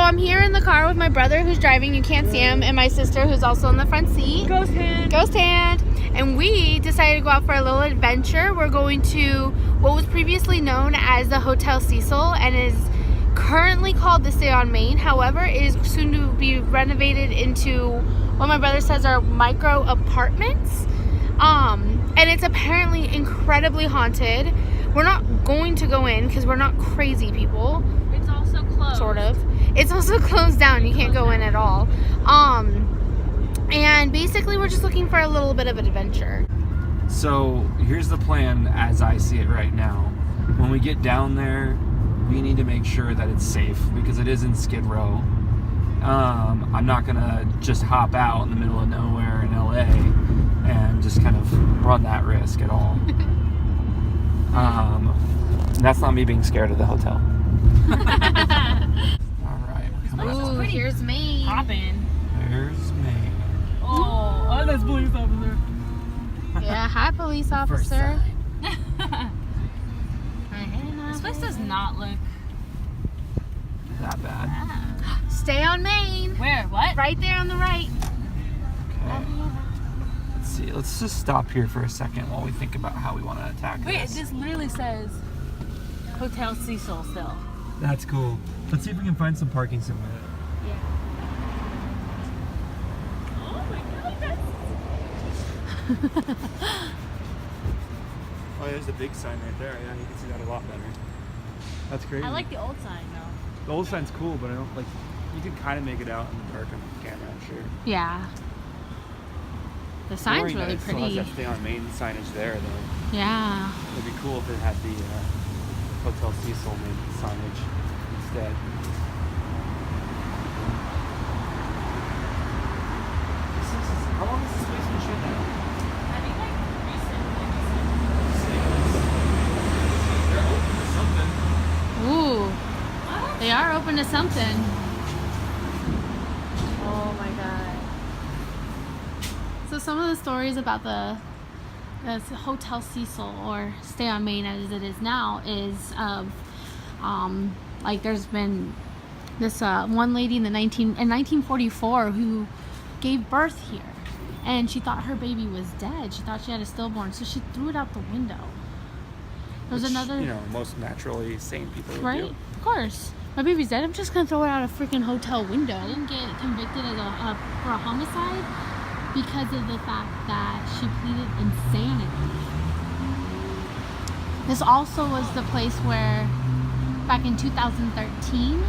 I'm here in the car with my brother who's driving, you can't see him, and my sister who's also in the front seat. Ghost hand. And we decided to go out for a little adventure. We're going to what was previously known as the Hotel Cecil and is currently called the Stay on Main. However, it is soon to be renovated into what my brother says are micro apartments. And it's apparently incredibly haunted. We're not going to go in because we're not crazy people. It's also closed. Sort of. It's also closed down. You can't go in at all. And basically we're just looking for a little bit of an adventure. So here's the plan as I see it right now. When we get down there, we need to make sure that it's safe because it is in Skid Row. I'm not gonna just hop out in the middle of nowhere in LA and just kind of run that risk at all. That's not me being scared of the hotel. Alright, we're coming up. Ooh, here's Maine. Poppin'. There's Maine. Oh, that's police officer. Yeah, hi police officer. This place does not look That bad. bad. Stay on Main. Where? What? Right there on the right. Okay. Let's see. Let's just stop here for a second while we think about how we want to attack Wait, this. this literally says Hotel Cecil still. That's cool. Let's see if we can find some parking somewhere. Yeah. Oh my god, Oh, there's a big sign right there. Yeah, you can see that a lot better. That's crazy. I like the old sign though. The old sign's cool, but I don't like. You can kind of make it out in the dark on the camera, I'm sure. Yeah. The sign's really It still has pretty. that Stay on Main signage there, though. Yeah. It'd be cool if it had the Hotel Cecil main signage instead. How long has this place been shut down? I think like recently. They're open to something. Ooh. They are open to something. Oh my god. So some of the stories about the Hotel Cecil or Stay on Main as it is now is like there's been this one lady in 1944 who gave birth here, and she thought her baby was dead. She thought she had a stillborn, so she threw it out the window. There's Which, another, you know, most naturally sane people would right? do. Of course. My baby's dead. I'm just gonna throw it out a freaking hotel window. She didn't get convicted as for a homicide because of the fact that she pleaded insanity. This also was the place where, back in 2013,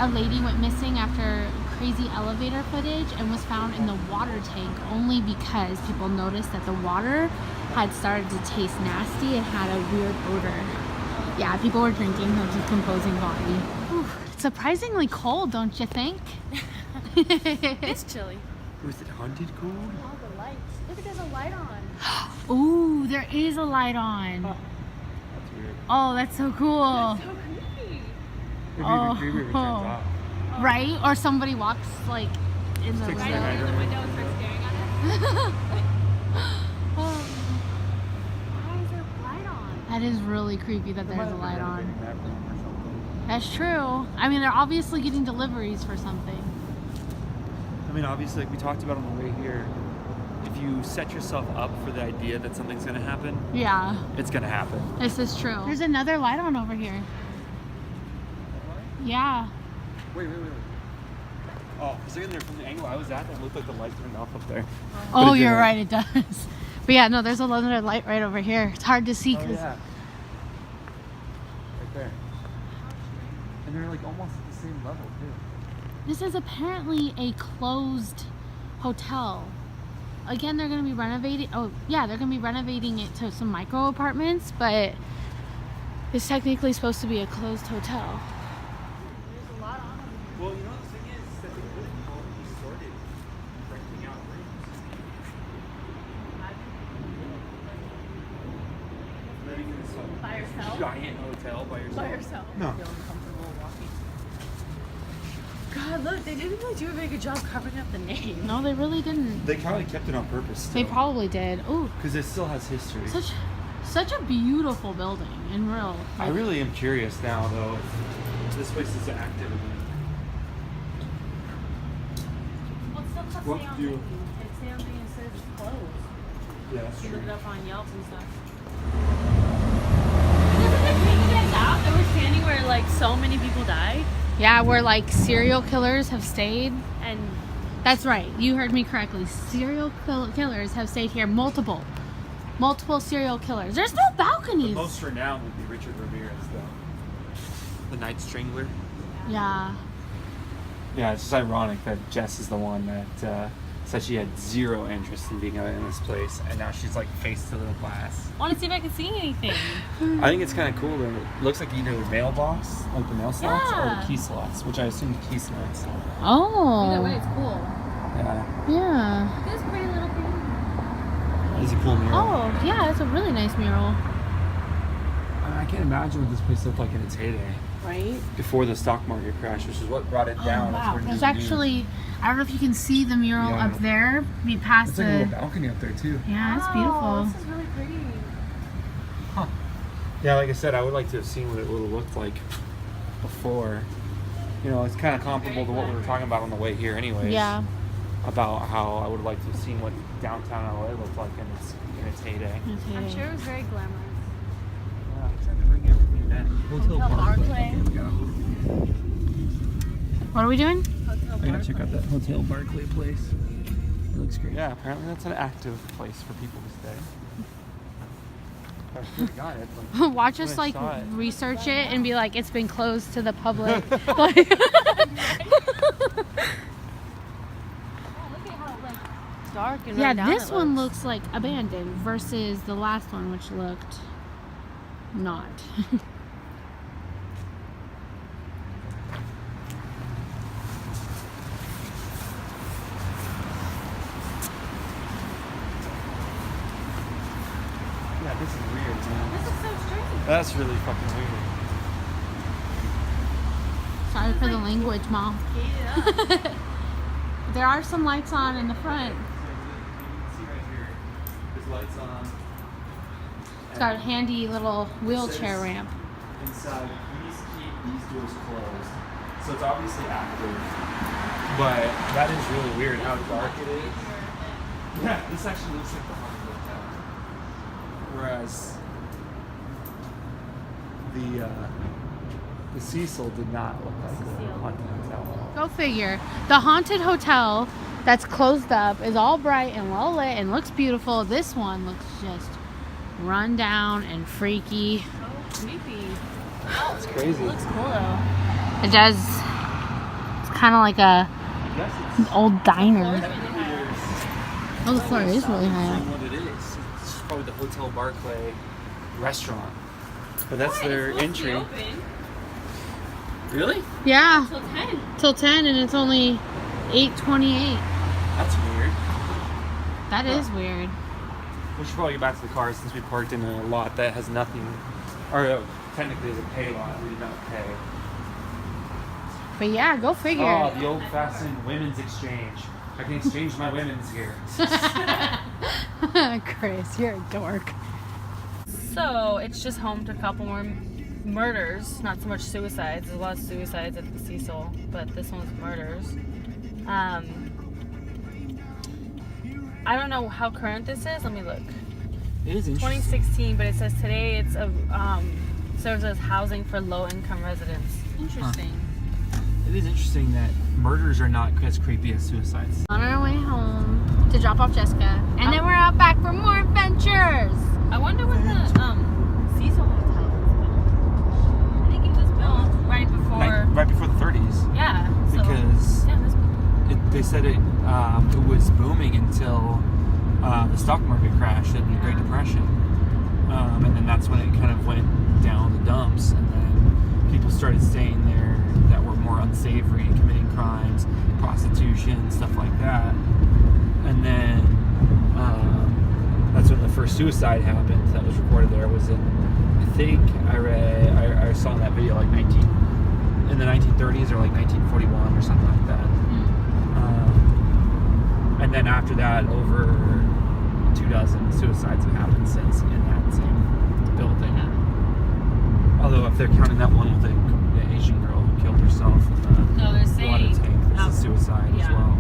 a lady went missing after crazy elevator footage and was found in the water tank only because people noticed that the water had started to taste nasty and had a weird odor. Yeah, people were drinking her decomposing body. Whew, it's surprisingly cold, don't you think? It's chilly. Was it haunted cold? All the lights. Look, there's a light on. Ooh, there is a light on. That's weird. Oh, that's so cool. So creepy. It'd be Oh. even creepier if it turns off. Right? Or somebody walks like in the Sticks window. their head The window and starts staring at Oh, Why is there a light on? that is really creepy that There there's might a have been light on. anything happening or something. That's true. I mean, they're obviously getting deliveries for something. I mean, obviously, like we talked about on the way here, if you set yourself up for the idea that something's going to happen, Yeah, it's going to happen. this is true. There's another light on over here. Yeah. Wait. Oh, for a second there, from the angle I was at, that looked like the light turned off up there. Oh, it you're didn't. right, it does. But yeah, no, there's another light right over here. It's hard to see Oh, because yeah. Right there. And they're like almost at the same level, too. this is apparently a closed hotel. Again, they're going to be renovating. Oh, yeah, they're going to be renovating it to some micro apartments, but it's technically supposed to be a closed hotel. There's a lot on them. Well, you know, the thing is that they really all be sorted, renting out rooms. Living in some By yourself? giant hotel by yourself. By yourself. No. Feel uncomfortable walking. God, look, they didn't really do a very good job covering up the name. No, they really didn't. They probably kept it on purpose. They probably did. Ooh, Because it still has history. such a beautiful building in real. I really am curious now, though, if this place is active again. What do you? Stay on Main says it's closed. Yeah, that's You true. look it up on Yelp and stuff. Doesn't it freak you guys out that we're standing where like so many people died? Yeah, where like serial killers have stayed. And That's right. You heard me correctly. Serial killers have stayed here. Multiple serial killers. There's no balconies. Most renowned would be Richard Ramirez, though. The Night Strangler. Yeah. Yeah, it's just ironic that Jess is the one that said she had zero interest in being in this place, and now she's like face to the glass. I want to see if I can see anything. I think it's kind of cool that it looks like either the mailbox, like the mail slots, or Yeah. the key slots, which I assume the key slots. Either way, Oh. it's cool. Yeah, Yeah. Look at this pretty little thing. it's a cool mural. Oh, yeah, it's a really nice mural. I can't imagine what this place looked like in its heyday. Right? Before the stock market crash, which is what brought it down. That's Wow. where There's New- actually, I don't know if you can see the mural Yeah. up there. Be past It's like a little the. balcony up there too. Yeah, it's Wow, beautiful. This is really pretty. Yeah, like I said, I would like to have seen what it would have looked like before. You know, it's kind of comparable to what we were talking about on the way here, anyways. Yeah. About how I would like to have seen what downtown LA looked like in its heyday. I'm sure it was very glamorous. Yeah, it's like to bring everything back. Hotel Barclay. Here we go. What are we doing? Hotel I gotta check out that Hotel Barclay place. It looks great. Yeah, apparently that's an active place for people to stay. I swear to God, it's like, Watch when us I like saw it. research it and be like, it's been closed to the public. Like, Oh, look at how like dark and yeah, run down this it one looks. looks like abandoned versus the last one, which looked not. Yeah, this is weird, man. This is so strange. That's really fucking weird. Sorry for the language, Mom. Yeah. There are some lights on in the front. You can see right here, there's lights on. It's got a handy little wheelchair says- ramp. Inside, please keep these doors closed. So it's obviously active. But that is really weird how dark it is. Yeah, this actually looks like the haunted hotel. Whereas the Cecil did not look like the haunted hotel. Go figure. The haunted hotel that's closed up is all bright and well lit and looks beautiful. This one looks just run down and freaky. So creepy. It's crazy. It looks cool though. It does. It's kind of like I guess an it's old diner. Really high. Oh, the floor is really high. saying what it is. It's probably the Hotel Barclay restaurant. But that's their It's supposed to be entry. open Really? Yeah, till 10. till 10 and it's only 8:28. That's weird. That is weird. We should probably get back to the car since we parked in a lot that has nothing, or technically is a pay lot. We did not pay. But yeah, go figure. Oh, the old-fashioned women's exchange. I can exchange my women's here. Chris, you're a dork. So it's just home to a couple more murders, not so much suicides. There's a lot of suicides at the Cecil, but this one's murders. I don't know how current this is. Let me look. It is 2016, but it says today it's a serves as housing for low-income residents. Interesting. It is interesting that murders are not as creepy as suicides. On our way home to drop off Jessica, and then we're out back for more adventures. I wonder when the Cecil Hotel was built. I think it was built right before. Right before the 30s. Yeah. So, Because yeah, this, they said it was booming until the stock market crashed in the Great Depression. And then that's when it kind of went down the dumps. And then people started staying there that were more unsavory, committing crimes, prostitution, stuff like that. And then that's when the first suicide happened that was recorded there. It was in, I think I saw in that video like in the 1930s or like 1941 or something like that. And then after that, over 24 suicides have happened since in that same building. Although if they're counting that one with the Asian girl who killed herself in no, they're the water saying tank, it's a suicide as yeah. well.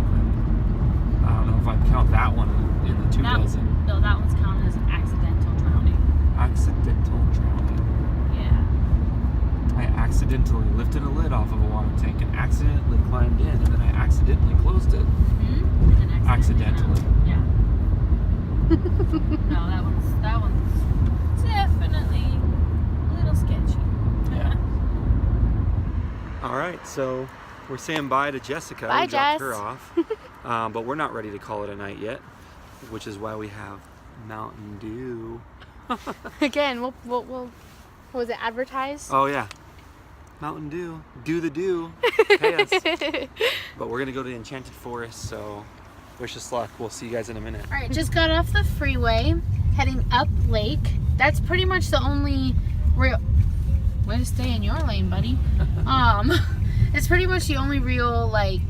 lifted a lid off of a water tank and accidentally climbed in, and then I accidentally closed it. And then Accidentally. Yeah. No, that one's definitely a little sketchy. Yeah. All right, so we're saying bye to Jessica. Bye, we dropped her Jess. off, but we're not ready to call it a night yet, which is why we have Mountain Dew. Again, we'll what was it advertised? Oh yeah, Mountain Dew. Do the dew. Pay us. But we're gonna go to Enchanted Forest, so wish us luck. We'll see you guys in a minute. All right, just got off the freeway, heading up Lake. That's pretty much the only real. Way to stay in your lane, buddy. It's pretty much the only real like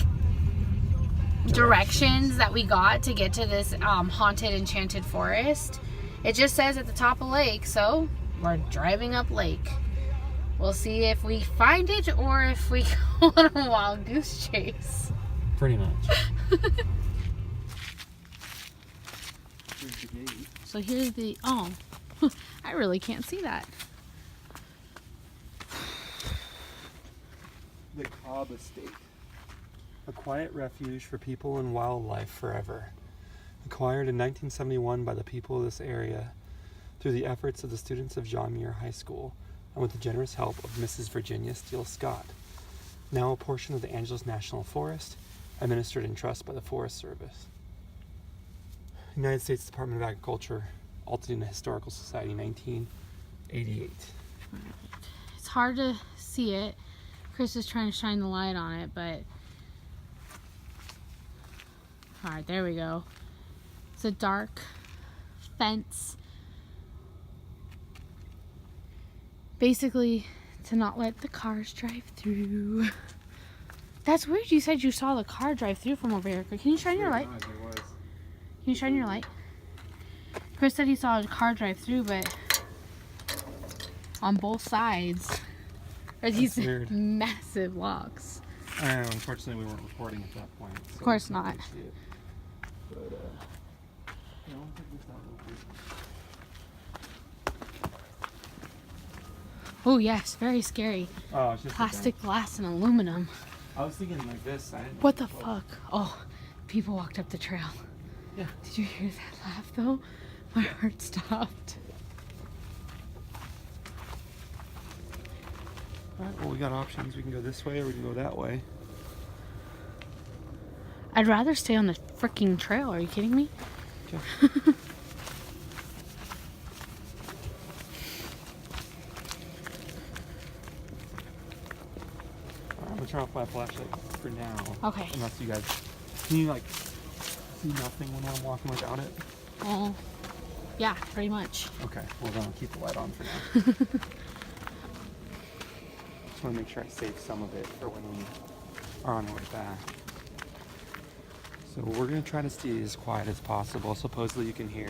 directions that we got to get to this haunted enchanted forest. It just says at the top of Lake, so we're driving up Lake. We'll see if we find it or if we go on a wild goose chase. Pretty much. So here's the, oh, I really can't see that. The Cobb Estate. A quiet refuge for people and wildlife forever. Acquired in 1971 by the people of this area through the efforts of the students of John Muir High School and with the generous help of Mrs. Virginia Steele Scott. Now a portion of the Angeles National Forest, administered in trust by the Forest Service. United States Department of Agriculture, Altadena Historical Society, 1988. It's hard to see it. Chris is trying to shine the light on it, but all right, there we go. It's a dark fence, basically to not let the cars drive through. That's weird. You said you saw the car drive through from over here. Can you shine your light? Can you shine your light? Chris said he saw a car drive through, but on both sides are these weird. massive logs. Unfortunately, we weren't recording at that point. So Of course not. But, I don't think this Oh yes, very scary. Oh, it's just Plastic, glass, and aluminum. I was thinking like this. I didn't What the fuck? Oh, people walked up the trail. Yeah. Did you hear that laugh though? My heart stopped. Alright, well, we got options. We can go this way or we can go that way. I'd rather stay on the freaking trail. Are you kidding me? Okay. I'm gonna turn off my flashlight for now. Okay. Unless you guys, can you like see nothing when I'm walking without it? Oh, yeah, pretty much. Okay, well then I'll keep the light on for now. Just want to make sure I save some of it for when we are on our way back. So we're going to try to stay as quiet as possible. Supposedly you can hear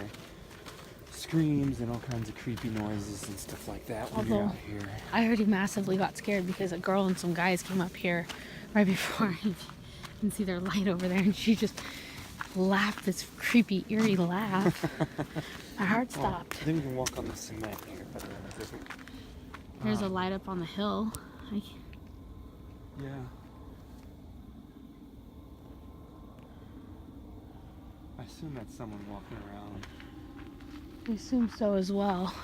screams and all kinds of creepy noises and stuff like that when you're Although- out here. I already massively got scared because a girl and some guys came up here right before I can see their light over there, and she just laughed this creepy, eerie laugh. My heart Well, stopped. I think we can walk on the cement here, but it doesn't. There's a light up on the hill. Yeah. I assume that's someone walking around. I assume so as well.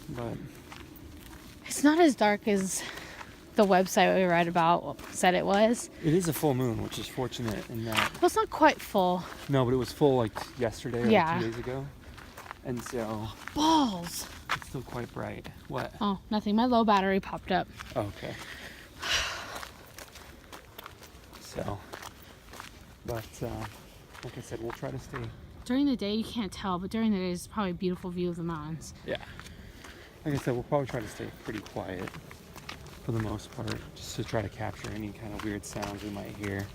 But It's not as dark as the website we read about said it was. it is a full moon, which is fortunate in that. Well, it's not quite full. No, but it was full like yesterday or Yeah. 2 days ago. And so Balls. it's still quite bright. What? Oh, nothing. My low battery popped up. Oh, okay. So, but like I said, we'll try to stay. During the day, you can't tell, but during the day, it's probably a beautiful view of the mountains. Yeah. Like I said, we'll probably try to stay pretty quiet for the most part, just to try to capture any kind of weird sounds we might hear.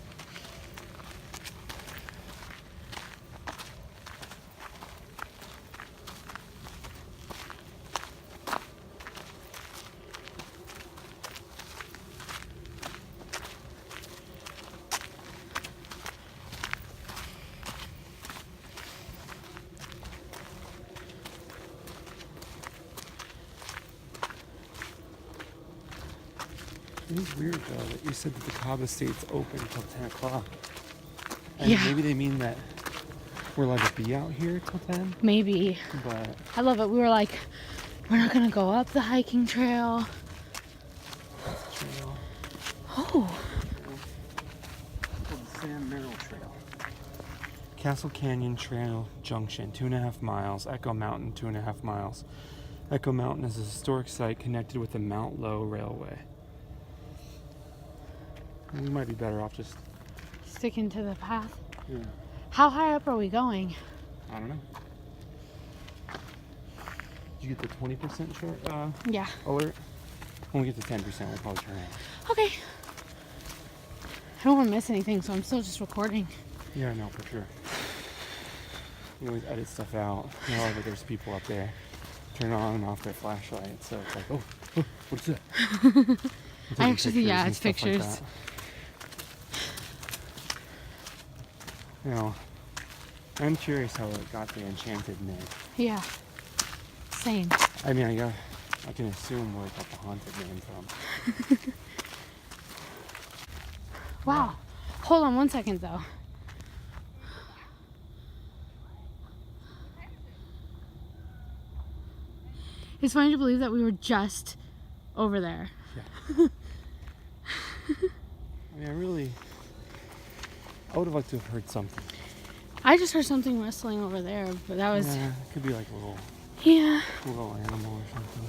It is weird though that you said that the Cobb Estate's open until 10 o'clock. And Yeah. maybe they mean that we're allowed to be out here till 10, Maybe. but I love it. We were like, we're not gonna go up the hiking trail. that's the trail. Oh, It's called the Sam Merrill Trail. Castle Canyon Trail Junction, 2.5 miles. Echo Mountain, 2.5 miles. Echo Mountain is a historic site connected with the Mount Low Railway. We might be better off just, sticking to the path. yeah, How high up are we going? I don't know. Did you get the 20% short Yeah. alert? When we get to 10%, we'll probably turn it. Okay. I don't want to miss anything, so I'm still just recording. Yeah, no, for sure. You always edit stuff out. You know, like there's people up there. Turn on and off their flashlight, so it's like, oh what's that? We're taking Actually, yeah, and it's stuff like pictures. that. You know, I'm curious how it got the enchanted name. Yeah. Same. I mean, I can assume where it got the haunted name from. Wow. Hold on 1 second though. It's funny to believe that we were just over there. I mean, I would have liked to have heard something. I just heard something rustling over there, but that was, Yeah, it could be like a little yeah. animal or something.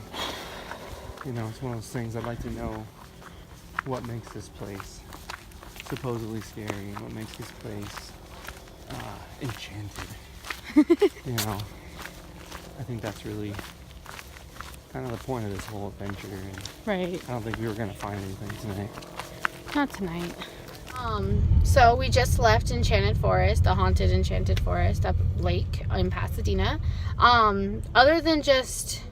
You know, it's one of those things I'd like to know what makes this place supposedly scary and what makes this place enchanted. You know, I think that's really kind of the point of this whole adventure. And Right. I don't think we were going to find anything tonight. Not tonight. So we just left Enchanted Forest, the haunted Enchanted Forest up lake in Pasadena. Other than just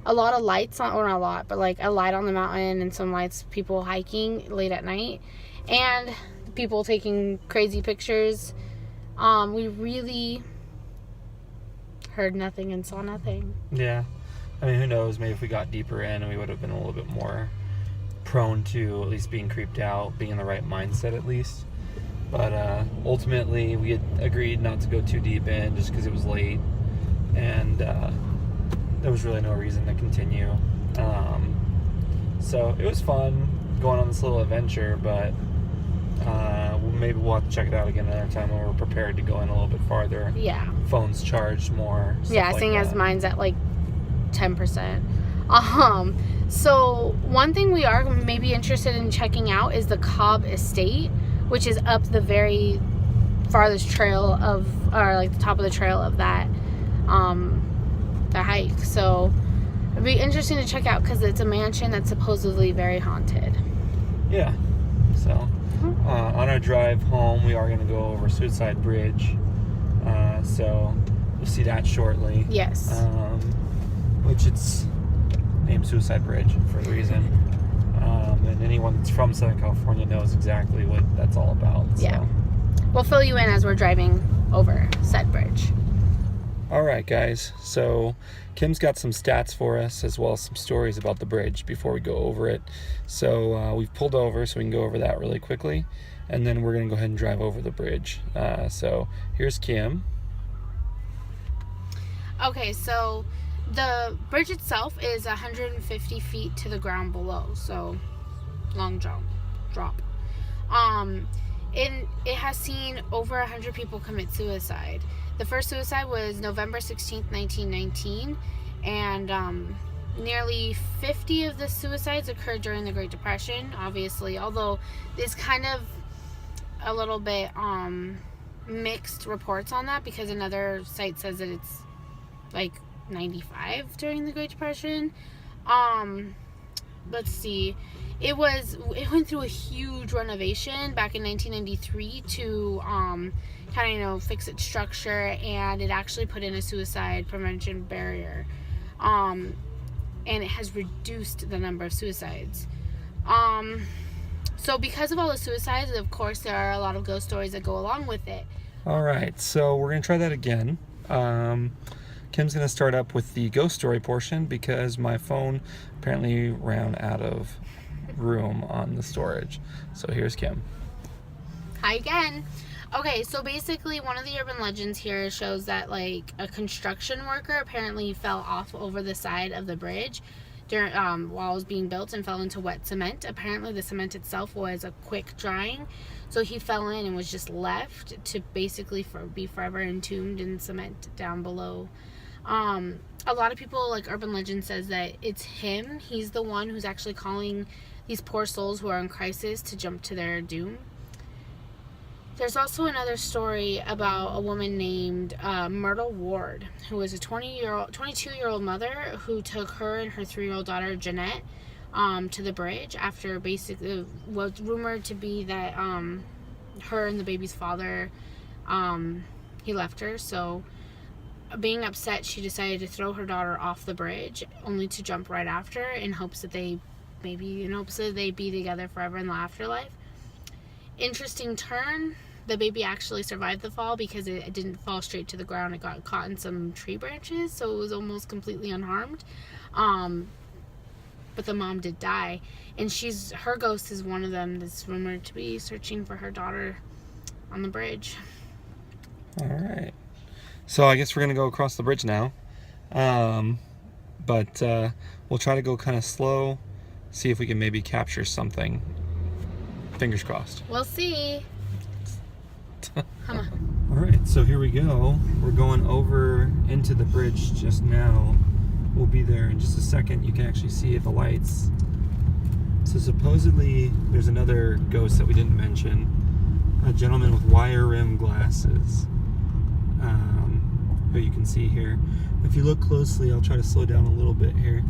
a lot of lights on, or not a lot, but like a light on the mountain and some lights, people hiking late at night, and people taking crazy pictures. We really heard nothing and saw nothing. Yeah. I mean, who knows? Maybe if we got deeper in, we would have been a little bit more prone to at least being creeped out, being in the right mindset at least. But ultimately, we had agreed not to go too deep in just because it was late, and there was really no reason to continue. So it was fun going on this little adventure, but maybe we'll have to check it out again another time when we're prepared to go in a little bit farther. Yeah. Phones charged more. Yeah, stuff like seeing as that. mine's at like 10%. So one thing we are maybe interested in checking out is the Cobb Estate, which is up the very farthest trail of, or like the top of the trail of that the hike. So it'd be interesting to check out because it's a mansion that's supposedly very haunted. Yeah. So on our drive home, we are going to go over Suicide Bridge. So you'll see that shortly. Yes. Which it's named Suicide Bridge for a reason. And anyone that's from Southern California knows exactly what that's all about. So. Yeah. We'll fill you in as we're driving over said bridge. All right, guys. So Kim's got some stats for us as well as some stories about the bridge before we go over it. So we've pulled over so we can go over that really quickly. And then we're going to go ahead and drive over the bridge. So here's Kim. Okay, so the bridge itself is 150 feet to the ground below, so long drop. It has seen over 100 people commit suicide. The first suicide was November 16th, 1919, and nearly 50 of the suicides occurred during the Great Depression, obviously, although there's kind of a little bit mixed reports on that because another site says that it's like 95 during the Great Depression. Let's see. It went through a huge renovation back in 1993 to kind of fix its structure, and it actually put in a suicide prevention barrier. And it has reduced the number of suicides. So because of all the suicides, of course, there are a lot of ghost stories that go along with it. All right, so we're going to try that again. Kim's going to start up with the ghost story portion because my phone apparently ran out of room on the storage. So here's Kim. Hi again. Okay, so basically one of the urban legends here shows that like a construction worker apparently fell off over the side of the bridge during while it was being built and fell into wet cement. Apparently the cement itself was a quick drying, so he fell in and was just left to basically be forever entombed in cement down below. A lot of people, like urban legend says that it's him. He's the one who's actually calling these poor souls who are in crisis to jump to their doom. There's also another story about a woman named Myrtle Ward, who was a 22-year-old mother who took her and her 3-year-old daughter Jeanette to the bridge after basically was rumored to be that her and the baby's father, he left her. So being upset, she decided to throw her daughter off the bridge, only to jump right after in hopes that they'd be together forever in the afterlife. Interesting turn. The baby actually survived the fall because it didn't fall straight to the ground. It got caught in some tree branches, so it was almost completely unharmed. But the mom did die, and her ghost is one of them that's rumored to be searching for her daughter on the bridge. All right. So I guess we're gonna go across the bridge now, but we'll try to go kind of slow, see if we can maybe capture something. Fingers crossed. We'll see. Come on. All right, so here we go. We're going over into the bridge just now. We'll be there in just a second. You can actually see the lights. So supposedly there's another ghost that we didn't mention, a gentleman with wire rim glasses, who you can see here. If you look closely, I'll try to slow down a little bit here.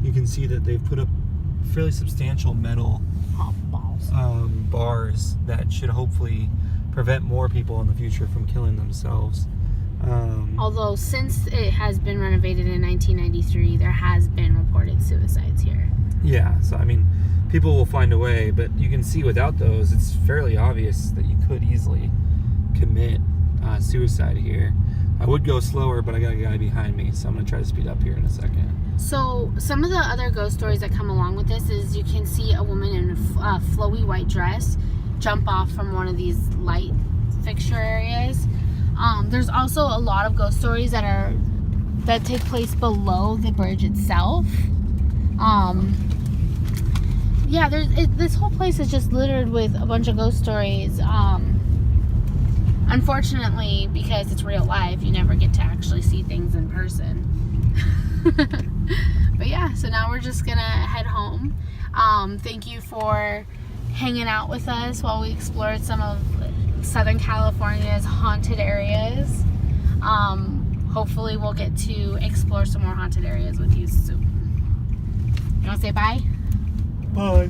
You can see that they've put up fairly substantial metal bars that should hopefully prevent more people in the future from killing themselves. Although since it has been renovated in 1993, there has been reported suicides here. Yeah, so I mean, people will find a way, but you can see without those, it's fairly obvious that you could easily commit suicide here. I would go slower, but I got a guy behind me, so I'm going to try to speed up here in a second. So some of the other ghost stories that come along with this is you can see a woman in a flowy white dress jump off from one of these light fixture areas. There's also a lot of ghost stories that take place below the bridge itself. Yeah, this whole place is just littered with a bunch of ghost stories. Unfortunately, because it's real life, you never get to actually see things in person. But yeah, so now we're just gonna head home. Thank you for hanging out with us while we explored some of Southern California's haunted areas. Hopefully we'll get to explore some more haunted areas with you soon. You want to say bye? Bye.